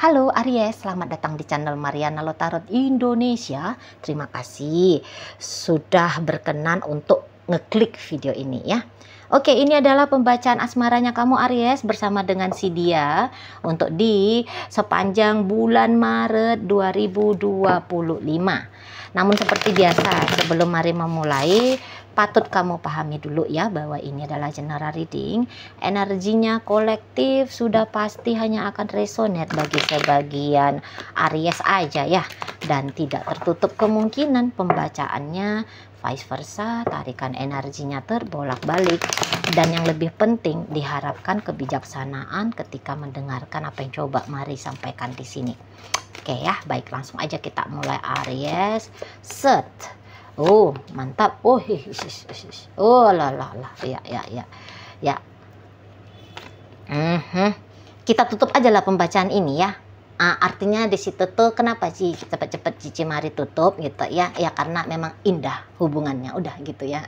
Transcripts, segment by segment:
Halo Aries, selamat datang di channel Mariana Lotarot Indonesia. Terima kasih sudah berkenan untuk ngeklik video ini ya. Oke, ini adalah pembacaan asmaranya kamu Aries bersama dengan si Dia untuk di sepanjang bulan Maret 2025. Namun seperti biasa, sebelum mari memulai, patut kamu pahami dulu ya bahwa ini adalah general reading. Energinya kolektif sudah pasti hanya akan resonate bagi sebagian Aries aja ya. Dan tidak tertutup kemungkinan pembacaannya vice versa, tarikan energinya terbolak-balik. Dan yang lebih penting, diharapkan kebijaksanaan ketika mendengarkan apa yang coba mari sampaikan di sini. Oke ya, baik, langsung aja kita mulai Aries. Set. Oh, mantap. Oh, oh lah. Ya. Kita tutup aja lah pembacaan ini ya. Artinya di situ tuh kenapa sih cepet-cepet Cici mari tutup gitu ya? Ya karena memang indah hubungannya, udah gitu ya.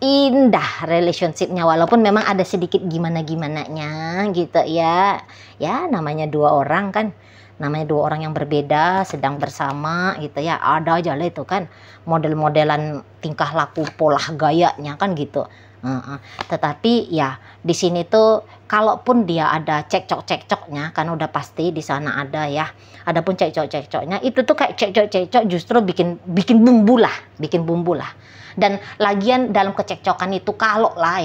Indah relationshipnya, walaupun memang ada sedikit gimana-gimananya gitu ya. Ya namanya dua orang kan, namanya dua orang yang berbeda sedang bersama gitu ya, ada aja lah itu kan model-modelan tingkah laku pola gayanya kan gitu. Tetapi ya di sini tuh kalaupun dia ada cekcok-cekcoknya kan udah pasti di sana ada ya. Adapun cekcok-cekcoknya itu tuh kayak cekcok-cekcok justru bikin bumbu lah. Dan lagian dalam kecekcokan itu kalau lah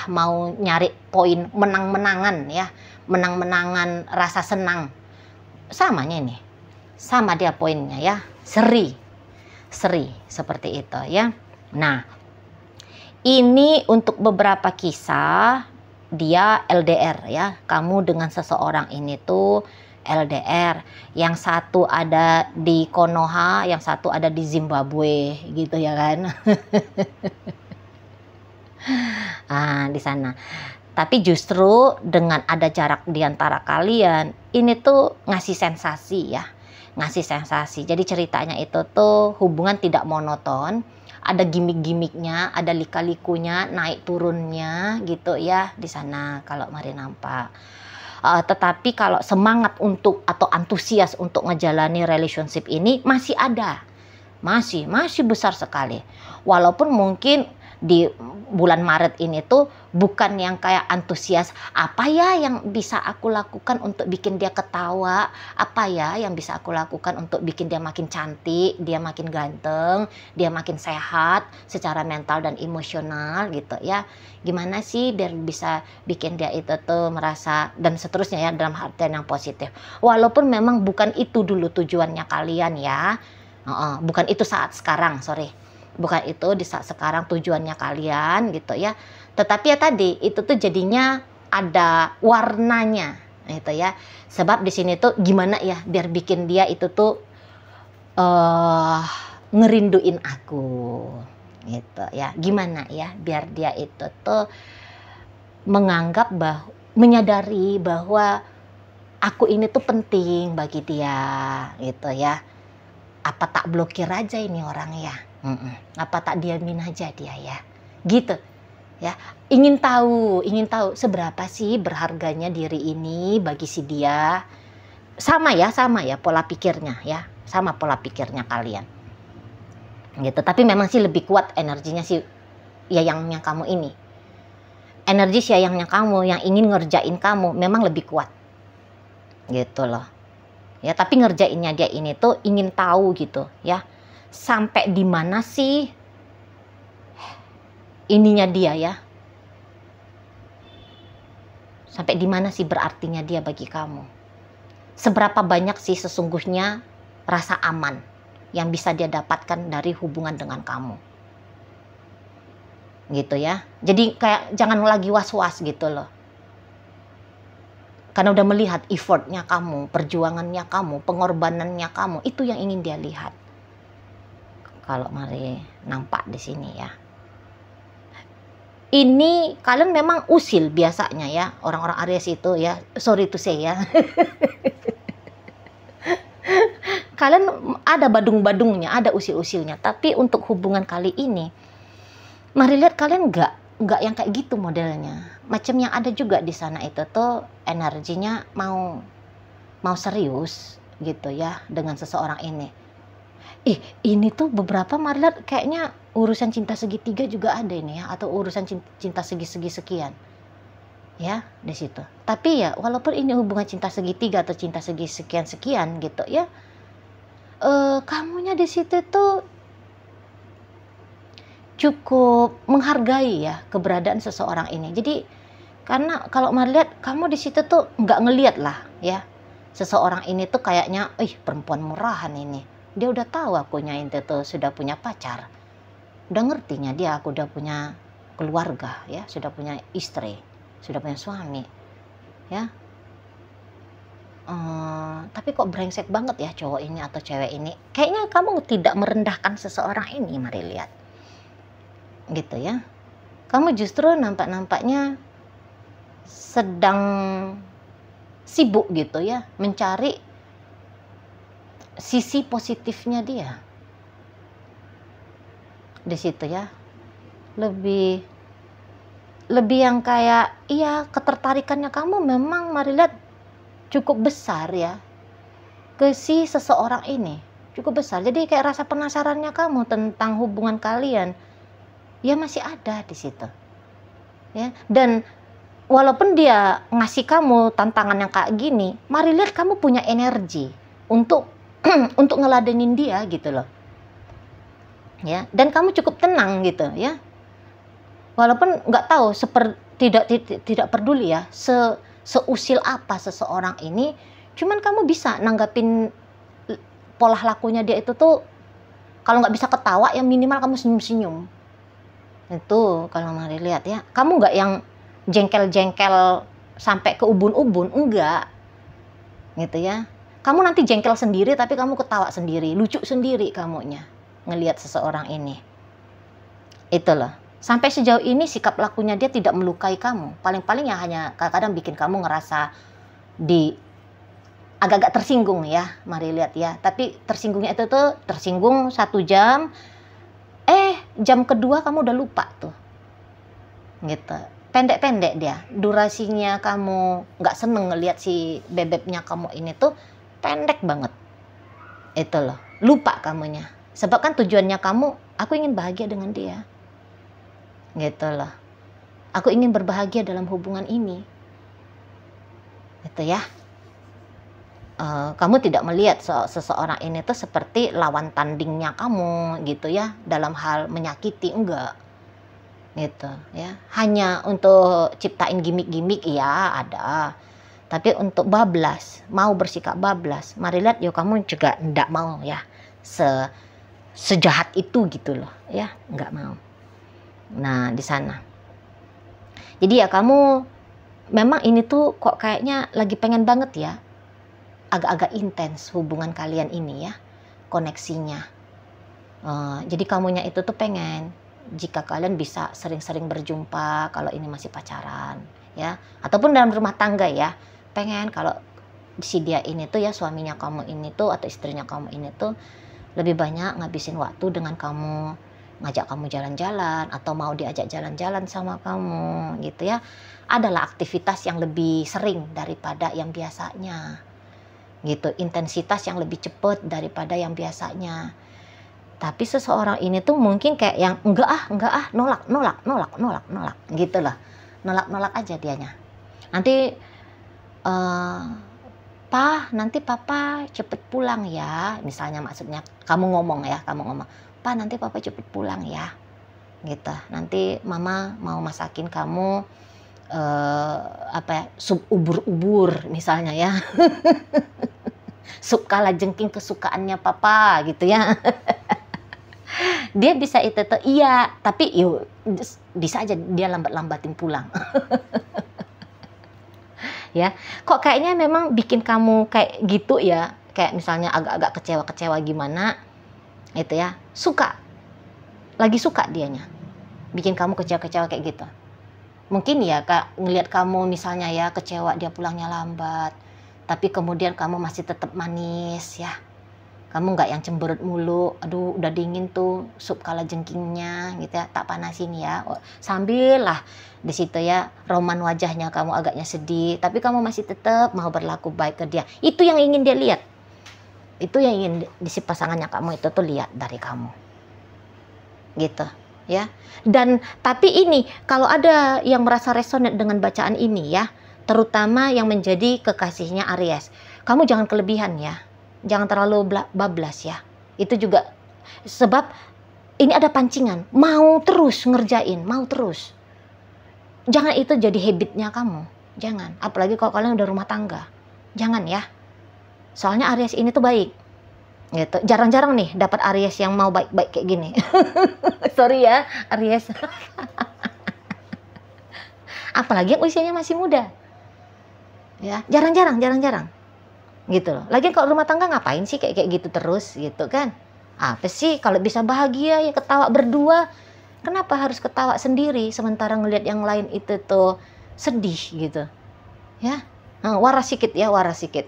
mau nyari poin menang-menangan ya, menang-menangan rasa senang, samanya ini, sama dia poinnya ya, seri seperti itu ya. Nah, ini untuk beberapa kisah dia LDR ya, kamu dengan seseorang ini tuh LDR, yang satu ada di Konoha, yang satu ada di Zimbabwe gitu ya kan. Di sana. Tapi justru dengan ada jarak di antara kalian, ini tuh ngasih sensasi ya. Ngasih sensasi. Jadi ceritanya itu tuh hubungan tidak monoton, ada gimmick-gimmicknya, ada lika-likunya, naik turunnya gitu ya di sana kalau mari nampak. Tetapi kalau semangat untuk atau antusias untuk ngejalani relationship ini masih ada, masih besar sekali. Walaupun mungkin di bulan Maret ini tuh bukan yang kayak antusias, apa ya yang bisa aku lakukan untuk bikin dia ketawa, apa ya yang bisa aku lakukan untuk bikin dia makin cantik, dia makin ganteng, dia makin sehat secara mental dan emosional gitu ya. Gimana sih biar bisa bikin dia itu tuh merasa dan seterusnya ya dalam artian yang positif. Walaupun memang bukan itu dulu tujuannya kalian ya. Bukan itu saat sekarang, bukan itu di saat sekarang tujuannya kalian gitu ya. Tetapi ya tadi itu tuh jadinya ada warnanya gitu ya. Sebab di sini tuh gimana ya biar bikin dia itu tuh ngerinduin aku gitu ya. Gimana ya biar dia itu tuh menyadari bahwa aku ini tuh penting bagi dia gitu ya. Apa tak blokir aja ini orang ya? Apa tak diamin aja dia ya? Gitu ya. Ingin tahu seberapa sih berharganya diri ini bagi si dia. Sama ya pola pikirnya ya. Sama pola pikirnya kalian. Gitu. Tapi memang sih lebih kuat energinya si yayangnya kamu ini. Energi si yayangnya kamu yang ingin ngerjain kamu memang lebih kuat. Gitu loh. Ya, tapi ngerjainnya dia ini tuh ingin tahu gitu ya. Sampai di mana sih ininya dia ya? Sampai di mana sih berartinya dia bagi kamu? Seberapa banyak sih sesungguhnya rasa aman yang bisa dia dapatkan dari hubungan dengan kamu? Gitu ya. Jadi kayak jangan lagi was-was gitu loh. Karena udah melihat effortnya kamu, perjuangannya kamu, pengorbanannya kamu, itu yang ingin dia lihat. Kalau mari nampak di sini ya. Ini kalian memang usil biasanya ya, orang-orang Aries itu ya, sorry to say ya. Kalian ada badung-badungnya, ada usil-usilnya. Tapi untuk hubungan kali ini, mari lihat kalian nggak yang kayak gitu modelnya. Macam yang ada juga di sana itu tuh energinya mau serius gitu ya dengan seseorang ini. Ini tuh beberapa Marilah kayaknya urusan cinta segitiga juga ada ini ya, atau urusan cinta segi-segi sekian. Ya, di situ. Tapi ya walaupun ini hubungan cinta segitiga atau cinta segi sekian-sekian gitu ya, kamunya di situ tuh cukup menghargai ya keberadaan seseorang ini. Jadi karena kalau Mari lihat kamu di situ tuh nggak ngelihat lah ya seseorang ini tuh kayaknya, perempuan murahan ini. Dia udah tahu akunya itu tuh sudah punya pacar, udah ngertinya dia aku udah punya keluarga ya, sudah punya istri, sudah punya suami ya. Tapi kok brengsek banget ya cowok ini atau cewek ini. Kayaknya kamu tidak merendahkan seseorang ini, Mari lihat gitu ya. Kamu justru nampaknya sedang sibuk gitu ya mencari sisi positifnya dia di situ ya. Lebih yang kayak ketertarikannya kamu memang Mari lihat cukup besar ya ke si seseorang ini, cukup besar. Jadi kayak rasa penasarannya kamu tentang hubungan kalian ya masih ada di situ ya. Dan walaupun dia ngasih kamu tantangan yang kayak gini, Mari lihat kamu punya energi untuk untuk ngeladenin dia gitu loh ya. Dan kamu cukup tenang gitu ya, walaupun nggak tahu tidak peduli ya seusil apa seseorang ini, cuman kamu bisa nanggapin pola lakunya dia itu tuh, kalau nggak bisa ketawa ya minimal kamu senyum-senyum. Itu kalau Mari lihat ya, kamu nggak yang jengkel-jengkel sampai ke ubun-ubun, enggak gitu ya. Kamu nanti jengkel sendiri tapi kamu ketawa sendiri, lucu sendiri kamunya ngelihat seseorang ini. Itu loh. Sampai sejauh ini sikap lakunya dia tidak melukai kamu. Paling-paling ya hanya kadang-kadang bikin kamu ngerasa agak-agak tersinggung ya, Mari lihat ya. Tapi tersinggungnya itu tuh tersinggung 1 jam, jam kedua kamu udah lupa tuh. Gitu. Pendek-pendek dia. Durasinya kamu nggak seneng ngelihat si bebeknya kamu ini tuh pendek banget. Itu loh. Lupa kamunya. Sebab kan tujuannya kamu, aku ingin bahagia dengan dia. Gitu loh. Aku ingin berbahagia dalam hubungan ini. Gitu ya. Kamu tidak melihat seseorang ini tuh seperti lawan tandingnya kamu gitu ya, dalam hal menyakiti, enggak gitu ya. Hanya untuk ciptain gimmick-gimmick ya ada, tapi untuk bablas, mau bersikap bablas, Mari lihat yo kamu juga enggak mau ya sejahat itu gitu loh ya, enggak mau. Nah di sana jadi ya kamu memang ini tuh kok kayaknya lagi pengen banget ya agak-agak intens hubungan kalian ini ya, koneksinya. Jadi kamunya itu tuh pengen jika kalian bisa sering-sering berjumpa kalau ini masih pacaran ya, ataupun dalam rumah tangga ya, pengen kalau si dia ini tuh ya, suaminya kamu ini tuh atau istrinya kamu ini tuh lebih banyak ngabisin waktu dengan kamu, ngajak kamu jalan-jalan atau mau diajak jalan-jalan sama kamu gitu ya. Adalah aktivitas yang lebih sering daripada yang biasanya gitu, intensitas yang lebih cepat daripada yang biasanya. Tapi seseorang ini tuh mungkin kayak yang enggak ah, nolak gitu loh. Nolak aja dianya. Nanti nanti papa cepet pulang ya, misalnya maksudnya kamu ngomong, "Pa, nanti papa cepet pulang ya." Gitu. Nanti mama mau masakin kamu sup ubur-ubur misalnya ya. Sup kalajengking kesukaannya papa gitu ya. Dia bisa itu tuh iya, tapi yuk bisa aja dia lambat-lambatin pulang. Ya, kok kayaknya memang bikin kamu kayak gitu ya, kayak misalnya agak-agak kecewa-kecewa gimana itu ya, lagi suka dianya bikin kamu kecewa-kecewa kayak gitu. Mungkin ya Kak, ngelihat kamu misalnya ya kecewa dia pulangnya lambat, tapi kemudian kamu masih tetap manis ya, Kamu nggak yang cemberut mulu, aduh udah dingin tuh sup kalajengkingnya gitu ya, tak panasin ya. Sambil lah di situ ya, roman wajahnya kamu agaknya sedih, tapi kamu masih tetap mau berlaku baik ke dia. Itu yang ingin dia lihat. Itu yang ingin di si pasangannya kamu itu tuh lihat dari kamu. Gitu ya. Dan tapi ini kalau ada yang merasa resonate dengan bacaan ini ya, terutama yang menjadi kekasihnya Aries, kamu jangan kelebihan ya. Jangan terlalu bablas ya. Itu juga sebab ini ada pancingan. Mau terus ngerjain, mau terus. Jangan itu jadi habitnya kamu. Jangan. Apalagi kalau kalian udah rumah tangga. Jangan ya. Soalnya Aries ini tuh baik. Gitu. Jarang-jarang nih dapat Aries yang mau baik-baik kayak gini. Sorry ya, Aries. Apalagi yang usianya masih muda. Ya, jarang-jarang gitu loh. Lagian kalau rumah tangga ngapain sih kayak gitu terus gitu kan? Apa sih kalau bisa bahagia ya ketawa berdua. Kenapa harus ketawa sendiri sementara ngelihat yang lain itu tuh sedih gitu. Ya. Waras sikit ya, waras sikit.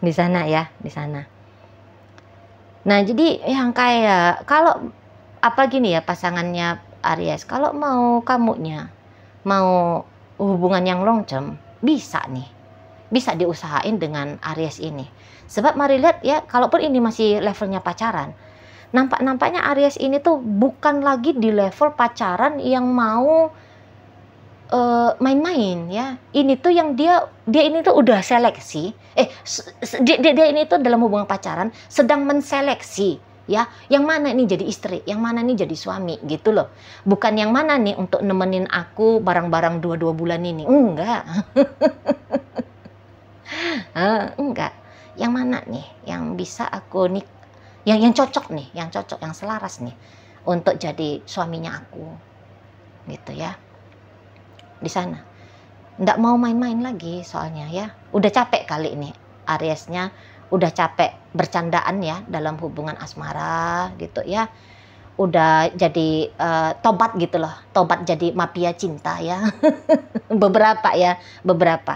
Di sana ya, di sana. Nah, jadi yang kayak kalau apa gini ya pasangannya Aries, kalau mau kamunya mau hubungan yang long term, bisa nih. Bisa diusahain dengan Aries ini. Sebab mari lihat ya, kalaupun ini masih levelnya pacaran, nampaknya Aries ini tuh bukan lagi di level pacaran yang mau main-main ya. Ini tuh yang dia ini tuh udah seleksi. Dia ini tuh dalam hubungan pacaran sedang menseleksi ya, yang mana nih jadi istri, yang mana nih jadi suami gitu loh. Bukan yang mana nih untuk nemenin aku barang-barang 2 bulan ini. Enggak. Enggak. Yang mana nih yang bisa aku nih, yang cocok nih, yang cocok, yang selaras nih untuk jadi suaminya aku. Gitu ya. Di sana. Nggak mau main-main lagi soalnya ya. Udah capek kali ini Ariesnya, udah capek bercandaan ya dalam hubungan asmara gitu ya. Udah jadi tobat gitu loh. Tobat jadi mafia cinta ya. beberapa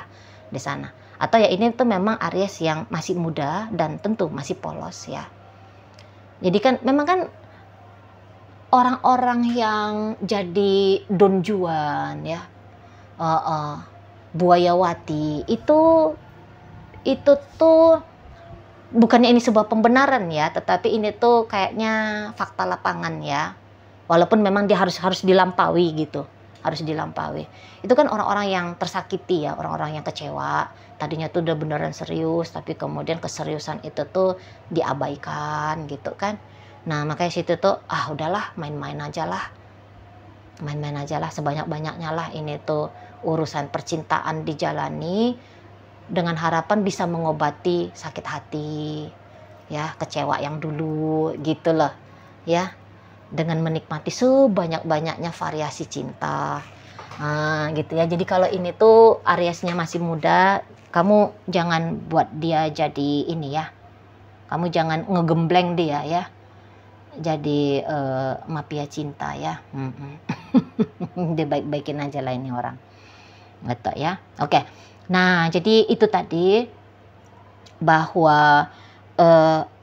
di sana. Atau ya ini tuh memang Aries yang masih muda dan tentu masih polos ya. Jadi kan memang kan orang-orang yang jadi Don Juan ya, buayawati itu tuh bukannya ini sebuah pembenaran ya, tetapi ini tuh kayaknya fakta lapangan ya. Walaupun memang dia harus dilampaui gitu, harus dilampaui. Itu kan orang-orang yang tersakiti ya, orang-orang yang kecewa. Tadinya tuh udah beneran serius, tapi kemudian keseriusan itu tuh diabaikan gitu kan. Nah makanya situ tuh udahlah main-main aja lah. Main-main aja lah, sebanyak-banyaknya lah ini tuh urusan percintaan dijalani dengan harapan bisa mengobati sakit hati ya, kecewa yang dulu gitu loh ya, dengan menikmati sebanyak-banyaknya variasi cinta gitu ya. Jadi kalau ini tuh Ariesnya masih muda, kamu jangan buat dia jadi ini ya, kamu jangan ngegembleng dia ya, jadi mafia cinta ya. Dia baik-baikin aja lah ini orang gitu ya. Oke. Nah jadi itu tadi bahwa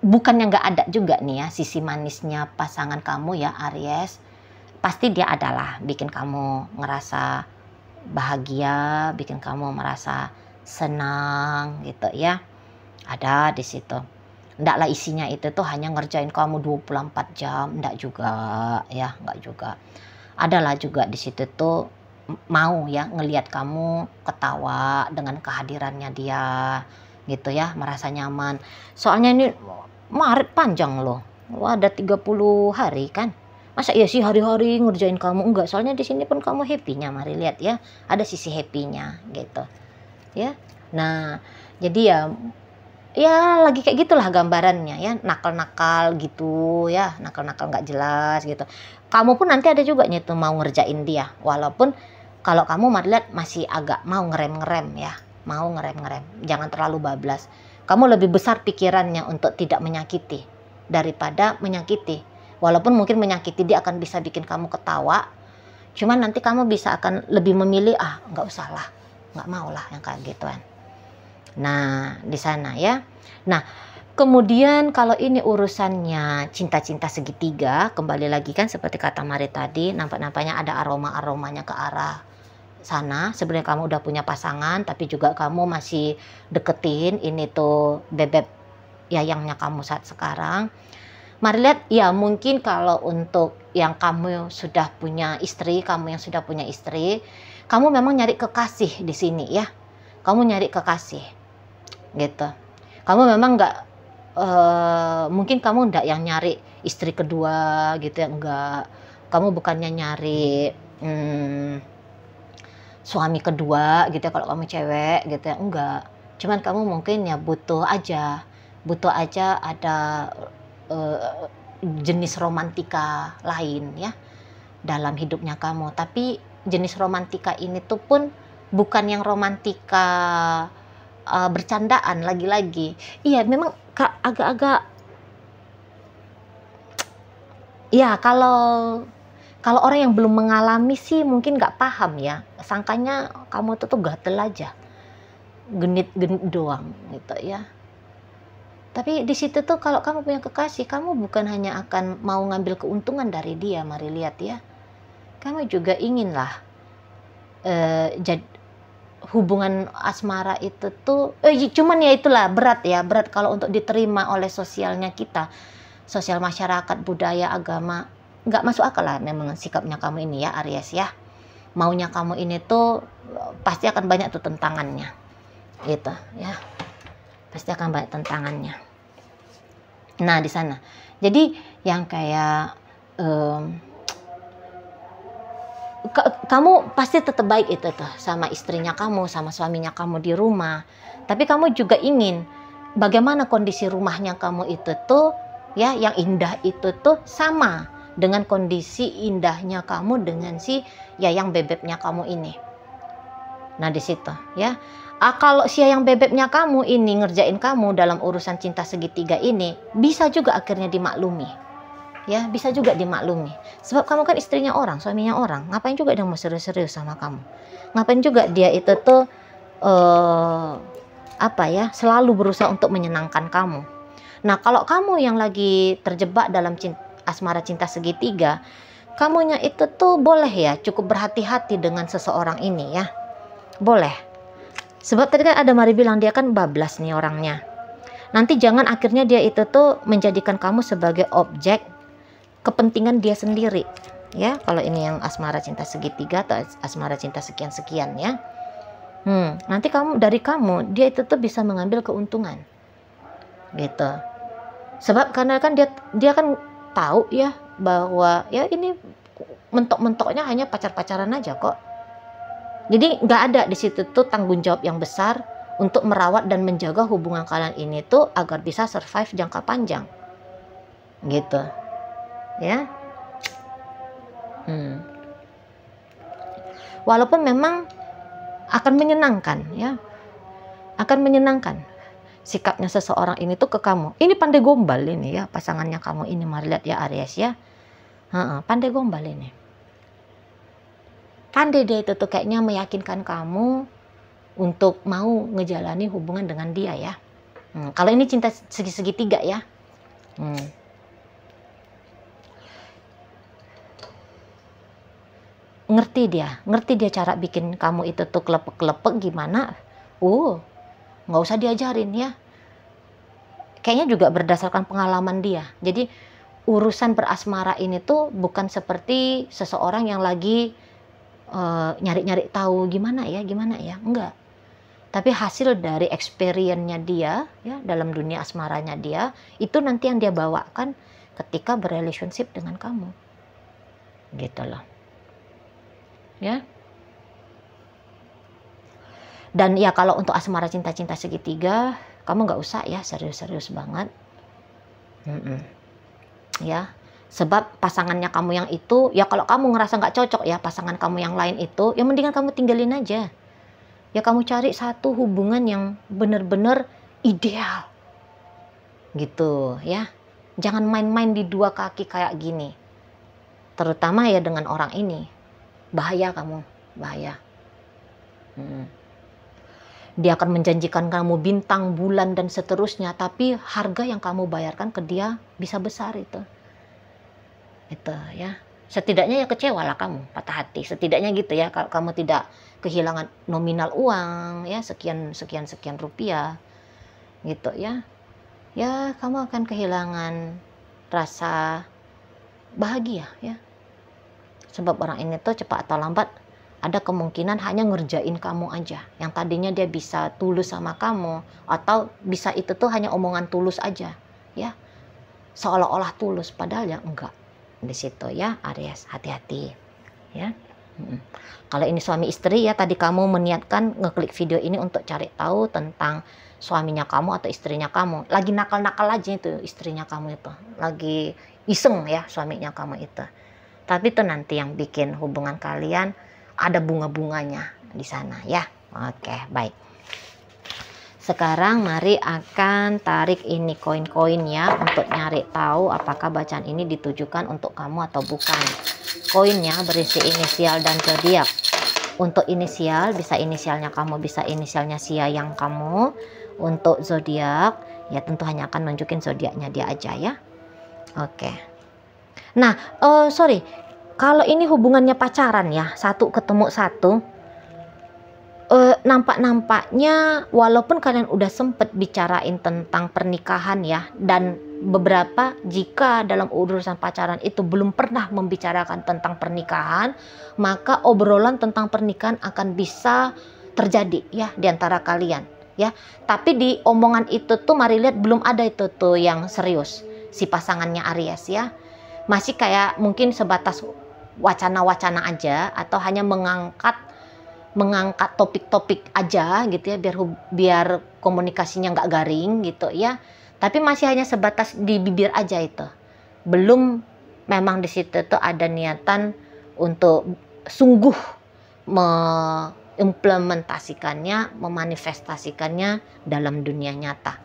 bukannya nggak ada juga nih ya sisi manisnya pasangan kamu ya Aries. Pasti dia adalah bikin kamu ngerasa bahagia, bikin kamu merasa senang gitu ya. Ada di situ. Ndaklah isinya itu tuh hanya ngerjain kamu 24 jam, ndak juga ya, nggak juga. Adalah juga di situ tuh mau ya ngelihat kamu ketawa dengan kehadirannya dia gitu ya, merasa nyaman. Soalnya ini Maret panjang loh. Ada 30 hari kan. Masa iya sih hari-hari ngerjain kamu? Enggak, soalnya di sini pun kamu happy-nya, mari lihat ya. Ada sisi happy-nya gitu. Ya. Nah, jadi ya lagi kayak gitulah gambarannya ya, nakal-nakal gitu ya, nakal-nakal nggak jelas gitu. Kamu pun nanti ada juga nih tuh mau ngerjain dia, walaupun kalau kamu lihat masih agak mau ngerem-ngerem ya, mau ngerem-ngerem, jangan terlalu bablas. Kamu lebih besar pikirannya untuk tidak menyakiti daripada menyakiti. Walaupun mungkin menyakiti dia akan bisa bikin kamu ketawa, cuman nanti kamu bisa akan lebih memilih nggak usah lah, nggak mau lah yang kayak gituan. Nah, di sana ya. Nah, kemudian kalau ini urusannya cinta-cinta segitiga, kembali lagi kan seperti kata Mari tadi, nampak-nampaknya ada aroma-aromanya ke arah sana. Sebenarnya kamu udah punya pasangan, tapi juga kamu masih deketin ini tuh bebek yayangnya kamu saat sekarang. Mari lihat, ya mungkin kalau untuk yang kamu sudah punya istri, kamu yang sudah punya istri, kamu memang nyari kekasih di sini ya. Kamu nyari kekasih, gitu. Kamu memang nggak, mungkin kamu nggak yang nyari istri kedua gitu ya, enggak. Kamu bukannya nyari suami kedua gitu ya kalau kamu cewek gitu ya, enggak. Cuman kamu mungkin ya butuh aja ada jenis romantika lain ya dalam hidupnya kamu. Tapi jenis romantika ini tuh pun bukan yang romantika bercandaan lagi-lagi. Iya, memang agak-agak ya, kalau orang yang belum mengalami sih mungkin nggak paham ya. Sangkanya kamu tuh gatel aja, genit-genit doang gitu ya. Tapi di situ tuh kalau kamu punya kekasih, kamu bukan hanya akan mau ngambil keuntungan dari dia, Mari lihat ya. Kamu juga inginlah hubungan asmara itu tuh, cuman ya itulah berat kalau untuk diterima oleh sosialnya kita, sosial masyarakat, budaya, agama. Nggak masuk akal lah memang sikapnya kamu ini ya, Aries ya. Maunya kamu ini tuh pasti akan banyak tuh tentangannya gitu ya, pasti akan banyak tentangannya. Nah di sana jadi yang kayak kamu pasti tetap baik itu tuh sama istrinya kamu, sama suaminya kamu di rumah. Tapi kamu juga ingin bagaimana kondisi rumahnya kamu itu tuh ya, yang indah itu tuh sama dengan kondisi indahnya kamu dengan si yayang bebeknya kamu ini. Nah di situ ya. Kalau si yayang bebeknya kamu ini ngerjain kamu dalam urusan cinta segitiga ini, bisa juga akhirnya dimaklumi. Ya, bisa juga dimaklumi. Sebab kamu kan istrinya orang, suaminya orang. Ngapain juga dia mau serius-serius sama kamu? Ngapain juga dia itu tuh selalu berusaha untuk menyenangkan kamu. Nah, kalau kamu yang lagi terjebak dalam asmara cinta segitiga, kamunya itu tuh boleh ya cukup berhati-hati dengan seseorang ini ya. Boleh. Sebab tadi kan ada Mari bilang dia kan bablas nih orangnya. Nanti jangan akhirnya dia itu tuh menjadikan kamu sebagai objek kepentingan dia sendiri ya. Kalau ini yang asmara cinta segitiga atau asmara cinta sekian-sekian ya, nanti dari kamu dia itu tuh bisa mengambil keuntungan gitu. Sebab karena kan dia kan tahu ya bahwa ya ini mentok-mentoknya hanya pacar-pacaran aja kok. Jadi nggak ada di situ tuh tanggung jawab yang besar untuk merawat dan menjaga hubungan kalian ini tuh agar bisa survive jangka panjang gitu ya. Walaupun memang akan menyenangkan ya, akan menyenangkan sikapnya seseorang ini tuh ke kamu. Ini pandai gombal ini ya pasangannya kamu ini, Mari lihat ya Aries ya. Pandai gombal ini, pandai dia itu tuh kayaknya meyakinkan kamu untuk mau ngejalani hubungan dengan dia ya. Kalau ini cinta segitiga ya. Ngerti dia cara bikin kamu itu tuh kelepek-kelepek gimana. Nggak usah diajarin ya. Kayaknya juga berdasarkan pengalaman dia. Jadi urusan berasmara ini tuh bukan seperti seseorang yang lagi nyari-nyari tahu gimana ya, enggak. Tapi hasil dari experience-nya dia ya dalam dunia asmaranya dia, itu nanti yang dia bawakan ketika berrelationship dengan kamu. Gitu loh. Ya. Dan ya kalau untuk asmara cinta-cinta segitiga, kamu nggak usah ya serius-serius banget. Ya. Sebab pasangannya kamu yang itu, ya kalau kamu ngerasa nggak cocok ya pasangan kamu yang lain itu, ya mendingan kamu tinggalin aja. Ya kamu cari satu hubungan yang benar-benar ideal. Gitu ya. Jangan main-main di dua kaki kayak gini. Terutama ya dengan orang ini. Bahaya kamu, bahaya. Dia akan menjanjikan kamu bintang, bulan, dan seterusnya, tapi harga yang kamu bayarkan ke dia bisa besar itu ya. Setidaknya ya kecewa lah kamu, patah hati, setidaknya gitu ya. Kalau kamu tidak kehilangan nominal uang ya, sekian rupiah gitu ya, ya kamu akan kehilangan rasa bahagia ya. Sebab orang ini tuh cepat atau lambat ada kemungkinan hanya ngerjain kamu aja. Yang tadinya dia bisa tulus sama kamu, atau bisa itu tuh hanya omongan tulus aja ya, seolah-olah tulus padahal ya enggak. Di situ ya Aries, hati-hati ya. Kalau ini suami istri ya, tadi kamu meniatkan ngeklik video ini untuk cari tahu tentang suaminya kamu atau istrinya kamu. Lagi nakal-nakal aja itu istrinya kamu itu, lagi iseng ya suaminya kamu itu. Tapi itu nanti yang bikin hubungan kalian ada bunga-bunganya di sana ya. Oke, baik. Sekarang mari akan tarik ini koin-koin ya, untuk nyari tahu apakah bacaan ini ditujukan untuk kamu atau bukan. Koinnya berisi inisial dan zodiak. Untuk inisial bisa inisialnya kamu, bisa inisialnya yang kamu. Untuk zodiak ya tentu hanya akan nunjukin zodiaknya dia aja ya. Oke. Nah, sorry, kalau ini hubungannya pacaran ya, satu ketemu satu, nampak-nampaknya walaupun kalian udah sempet bicarain tentang pernikahan ya, dan beberapa jika dalam urusan pacaran itu belum pernah membicarakan tentang pernikahan, maka obrolan tentang pernikahan akan bisa terjadi ya di antara kalian ya. Tapi di omongan itu tuh mari lihat belum ada itu tuh yang serius si pasangannya Aries ya. Masih kayak mungkin sebatas wacana-wacana aja, atau hanya mengangkat topik-topik aja gitu ya, biar komunikasinya nggak garing gitu ya. Tapi masih hanya sebatas di bibir aja itu. Belum memang di situ tuh ada niatan untuk sungguh mengimplementasikannya, memanifestasikannya dalam dunia nyata.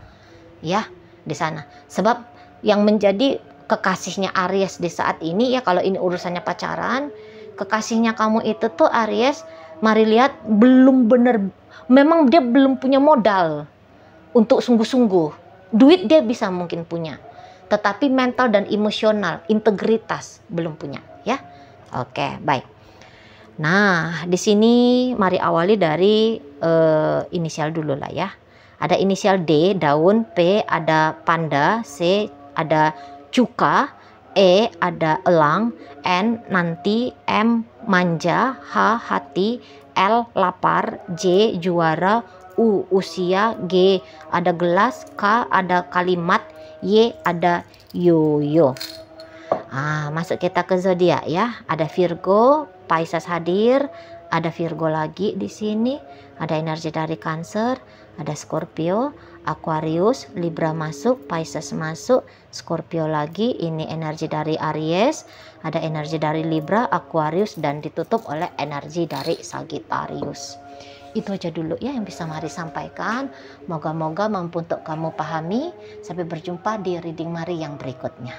Ya, di sana. Sebab yang menjadi kekasihnya Aries di saat ini ya, kalau ini urusannya pacaran, kekasihnya kamu itu tuh Aries, mari lihat belum bener, memang dia belum punya modal untuk sungguh-sungguh. Duit dia bisa mungkin punya, tetapi mental dan emosional, integritas belum punya ya. Oke, baik. Nah, di sini mari awali dari inisial dulu lah ya. Ada inisial D, daun, P ada panda, C ada cuka, E ada elang, N nanti, M manja, H hati, L lapar, J juara, U usia, G ada gelas, K ada kalimat, Y ada yoyo. Masuk kita ke zodiak ya. Ada Virgo, Pisces hadir, ada Virgo lagi di sini, ada energi dari Cancer, ada Scorpio, Aquarius, Libra masuk, Pisces masuk, Scorpio lagi, ini energi dari Aries, ada energi dari Libra, Aquarius, dan ditutup oleh energi dari Sagittarius. Itu aja dulu ya yang bisa Mari sampaikan. Moga-moga mampu untuk kamu pahami. Sampai berjumpa di reading Mari yang berikutnya.